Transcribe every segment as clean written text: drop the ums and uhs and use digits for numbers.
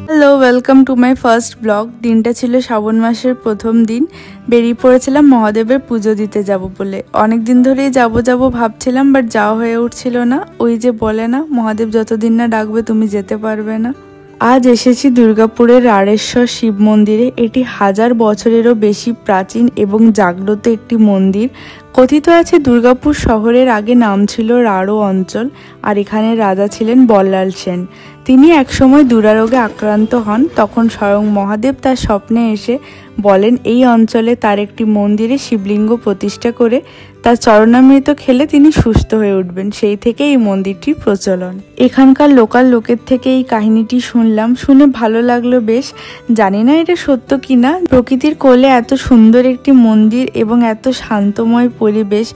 Hello, welcome to my first blog. দিনটা ছিল শ্রাবণ মাসের প্রথম দিন। বেরিয়ে পড়েছিলাম মহাদেবের পুজো দিতে যাব বলে। অনেক দিন ধরেই যাব ভাবছিলাম, বাট যাওয়া হয়ে উঠছিল না। ওই যে বলে না, মহাদেব যতদিন না ডাকবে তুমি যেতে পারবে না। আজ এসেছি দুর্গাপুরের রাড়েশ্বর শিব মন্দিরে। এটি 1000 বছরেরও বেশি প্রাচীন এবং জাগ্রত একটি মন্দির। কথিত আছে দুর্গাপুর শহরের আগে নাম ছিল রাড়ো অঞ্চল, আর এখানে রাজা ছিলেন বল্লাল সেন। তিনি একসময় দুরারোগে আক্রান্ত হন। তখন স্বয়ং মহাদেব তার স্বপ্নে এসে বলেন এই অঞ্চলে তার একটি মন্দিরে শিবলিঙ্গ প্রতিষ্ঠা করে তার চরণামৃত খেলে তিনি সুস্থ হয়ে উঠবেন। সেই থেকে এই মন্দিরটির প্রচলন। এখানকার লোকাল লোকের থেকে এই কাহিনীটি শুনলাম, শুনে ভালো লাগলো বেশ। জানি না এটা সত্য কিনা। প্রকৃতির কোলে এত সুন্দর একটি মন্দির এবং এত শান্তময় পরিবেশ,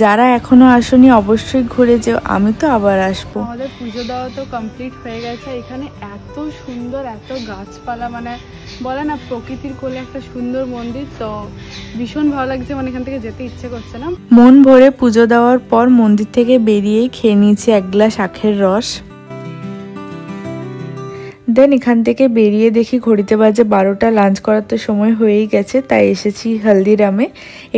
যারা এখনো আসেনি অবশ্যই ঘুরে যেও। আমি তো আবার আসবো। আমাদের পুজো দেওয়া তো কমপ্লিট হয়ে গেছে। এখানে এত সুন্দর, এত গাছপালা, মানে বলে না প্রকৃতির কোলে একটা সুন্দর মন্দির। তো ভীষণ ভালো লাগছে, মানে এখান থেকে যেতে ইচ্ছে করছে না। মন ভরে পুজো দেওয়ার পর মন্দির থেকে বেরিয়েই খেয়ে নিয়েছি 1 গ্লাস আখের রস। দেন এখান থেকে বেরিয়ে দেখি ঘড়িতে বাজে 12টা। লাঞ্চ করার তো সময় হয়েই গেছে, তাই এসেছি হলদিরামে।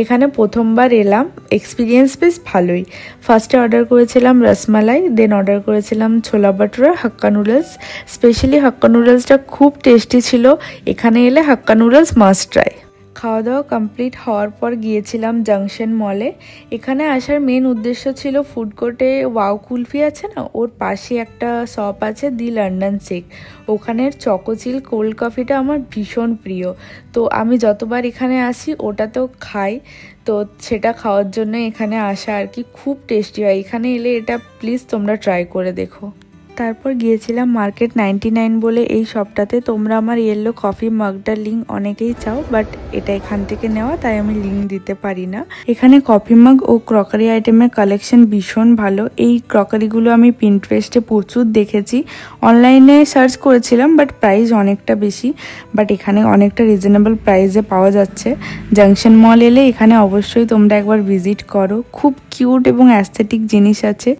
এখানে প্রথমবার এলাম, এক্সপিরিয়েন্স বেশ ভালোই। ফার্স্টে অর্ডার করেছিলাম রসমালাই, দেন অর্ডার করেছিলাম ছোলা বাটুরা, হাক্কা নুডলস। স্পেশালি হাক্কা নুডলসটা খুব টেস্টি ছিল। এখানে এলে হাক্কা নুডলস মাস্ট ট্রাই। খাওয়া দাওয়া কমপ্লিট হওয়ার পর গিয়েছিলাম জাংশন মলে। এখানে আসার মেন উদ্দেশ্য ছিল ফুড কোর্টে ওয়াও কুলফি আছে না, ওর পাশে একটা শপ আছে দি লন্ডন শেক। ওখানের চকোচিল কোল্ড কফিটা আমার ভীষণ প্রিয়। তো আমি যতবার এখানে আসি ওটাতেও খাই। তো সেটা খাওয়ার জন্য এখানে আসা আর কি। খুব টেস্টি হয়। এখানে এলে এটা প্লিজ তোমরা ট্রাই করে দেখো। তারপর গিয়েছিলাম মার্কেট 99 বলে এই শপটাতে। তোমরা আমার ইয়েলো কফি মাগটার লিঙ্ক অনেকেই চাও, বাট এটা এখান থেকে নেওয়া, তাই আমি লিঙ্ক দিতে পারি না। এখানে কফি মাগ ও ক্রকারি আইটেমের কালেকশন ভীষণ ভালো। এই ক্রকারিগুলো আমি পিন্টারেস্টে প্রচুর দেখেছি। অনলাইনে সার্চ করেছিলাম, বাট প্রাইস অনেকটা বেশি। বাট এখানে অনেকটা রিজনেবল প্রাইসে পাওয়া যাচ্ছে। জাংশন মল এলে এখানে অবশ্যই তোমরা একবার ভিজিট করো। খুব কিউট এবং অ্যাস্থেটিক জিনিস আছে।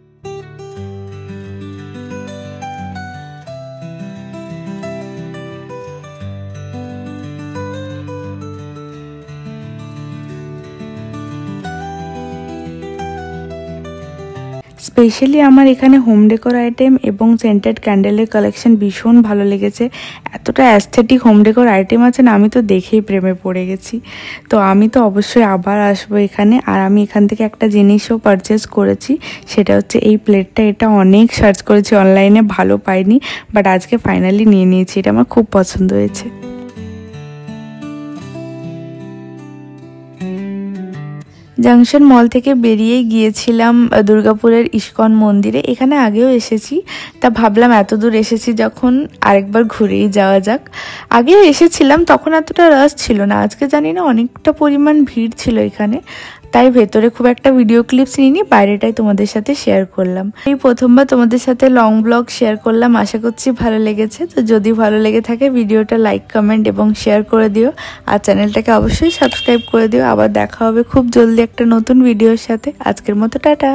স্পেশালি আমার এখানে হোম ডেকোর আইটেম এবং সেন্টেড ক্যান্ডেলের কালেকশন ভীষণ ভালো লেগেছে। এতটা অ্যাস্থেটিক হোম ডেকোর আইটেম আছে না, আমি তো দেখেই প্রেমে পড়ে গেছি। তো আমি তো অবশ্যই আবার আসবো এখানে। আর আমি এখান থেকে একটা জিনিসও পারচেস করেছি, সেটা হচ্ছে এই প্লেটটা। এটা অনেক সার্চ করেছি অনলাইনে, ভালো পাইনি, বাট আজকে ফাইনালি নিয়ে নিয়েছি। এটা আমার খুব পছন্দ হয়েছে। জাংশন মল থেকে বেরিয়ে গিয়েছিলাম দুর্গাপুরের ইস্কন মন্দিরে। এখানে আগেও এসেছি, তা ভাবলাম এত দূর এসেছি যখন আরেকবার ঘুরেই যাওয়া যাক। আগেও এসেছিলাম, তখন এতটা রাশ ছিল না। আজকে জানি না অনেকটা পরিমাণ ভিড় ছিল এখানে, তাই ভেতরে খুব একটা ভিডিও ক্লিপস নিইনি, বাইরেটাই তোমাদের সাথে শেয়ার করলাম। এই প্রথমবার তোমাদের সাথে লং ব্লগ শেয়ার করলাম। আশা করছি ভালো লেগেছে। তো যদি ভালো লেগে থাকে ভিডিওটা লাইক, কমেন্ট এবং শেয়ার করে দিও। আর চ্যানেলটাকে অবশ্যই সাবস্ক্রাইব করে দিও। আবার দেখা হবে খুব জলদি একটা নতুন ভিডিওর সাথে। আজকের মতো টাটা।